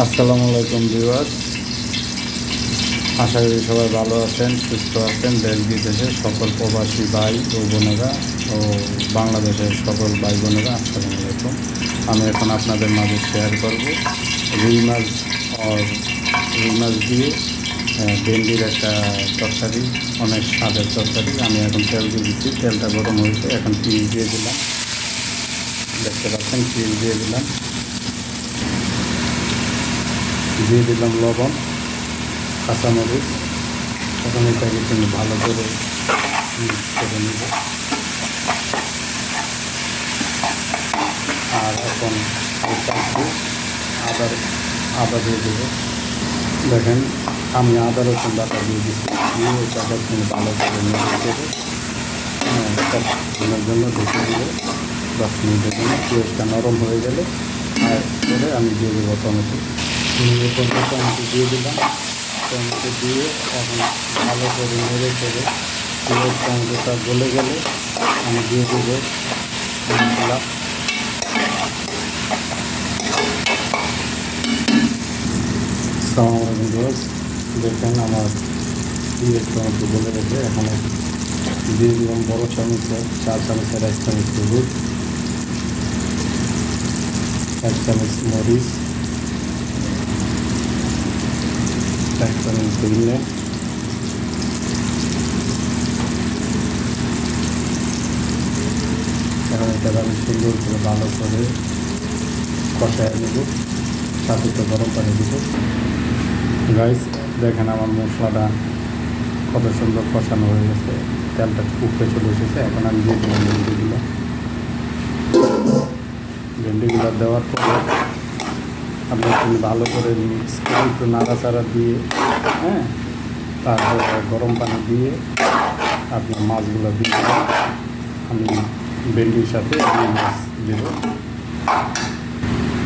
আসসালামু আলাইকুম ভিউয়ার্স, আশা করি সবাই ভালো আছেন, সুস্থ আছেন। দেশ বিদেশের সকল প্রবাসী ভাই ও বোনেরা ও বাংলাদেশের সকল ভাই বোনেরা আসসালামু আলাইকুম। আমি এখন আপনাদের মাঝে শেয়ার করব রুই মাছ রুই মাছ দিয়ে ভেন্ডির একটা তরকারি, অনেক স্বাদের তরকারি। আমি এখন তেল দিয়ে দিচ্ছি, তেলটা গরম হয়েছে, এখন পিস দিয়ে দিলাম। দেখতে পাচ্ছেন, পিস দিয়ে দিলাম লবণ, কাঁচামরিচ। এখন এটাকে কিন্তু ভালো করে মিক্স করে নিব। আর এখন আদা আদা দিয়ে দেবো। দেখেন, আমি আদা রসুন বাটা দিয়ে দিচ্ছি, দিয়ে এটাকে কিন্তু ভালো করে নেড়ে দেবো। দিনের জন্য ঢেকে দেবো 10 মিনিটের জন্য। পেঁয়াজটা নরম হয়ে গেলে আর করে আমি দিয়ে দেবো টমেটো। টমেটো দিয়ে দিলাম। টমেটো দিয়ে এখন ভালো করে নেড়ে করে পেঁয়াজ টমেটোটা গলে গেলে আমি দিয়ে দেবো মশলা। দেখেন আমার পেঁয়াজ টমেটো গলে গেছে। এখন দিয়ে দিলাম বড় চামচের 4 চামচের 1 চামচ হলুদ, 1 চামচ মরিচ, 1 চামচ ধনিয়া, এখন এটা আমি সুন্দর করে ভালো করে কষায় নেব। সাথে তো গরম পানি দেব। গাইস, দেখেন আমার মশলাটা কত সুন্দর কষানো হয়ে গেছে, তেলটা উপরে চলে এসেছে। এখন আমি দিয়ে দিলাম ভেন্ডিগুলো দেওয়ার পরে আপনি একটু ভালো করে মিক্স করে একটু নাড়াচাড়া দিয়ে তারপর গরম পানি দিয়ে আপনার মাছগুলো দিয়ে আমি ভেন্ডির সাথে মাছ দেব।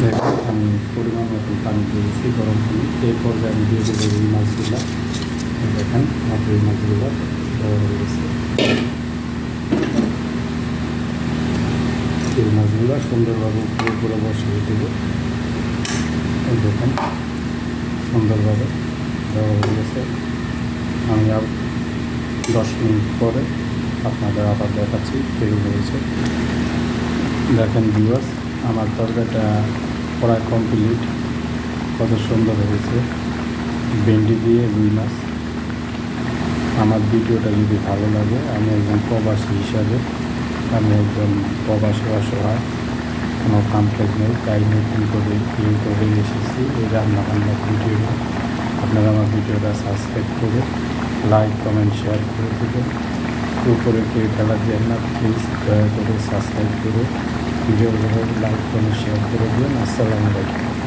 দেখুন, আমি পরিমাণ মতন পানি দিয়েছি, গরম পানি। এই পর্যায়ে আমি দিয়ে দেবো রুই মাছগুলো। দেখেন আমার রুই মাছগুলো দেওয়া হয়ে গেছে। এই মাছগুলো সুন্দরভাবে উপরে উপরে বসিয়ে দেবো। দেখুন, সুন্দরভাবে দেওয়া হয়ে গেছে। আমি 10 মিনিট পরে আপনাদের আবার দেখাচ্ছি কেমন হয়েছে। দেখেন ভিউয়ার্স, আমার তরকারিটা প্রায় কমপ্লিট। কত সুন্দর হয়েছে ভেন্ডি দিয়ে রুই মাছ। আমার ভিডিওটা যদি ভালো লাগে, আমি একজন প্রবাসী হিসাবে, আমি একজন প্রবাসী অসহায়, কোনো কামপ্লেট নেই, তাই নতুন করে ইউটিউবে এসেছি এই রান্নাবান্না ভিডিও। আপনারা আমার ভিডিওটা সাবস্ক্রাইব করে লাইক কমেন্ট শেয়ার করে দেবেন। উপরে কেউ ফেলা দেন না, প্লিজ দয়া করে সাবস্ক্রাইব করে ভিডিওগুলো লাইক কমেন্ট শেয়ার করে দেবেন। আসসালামু আলাইকুম।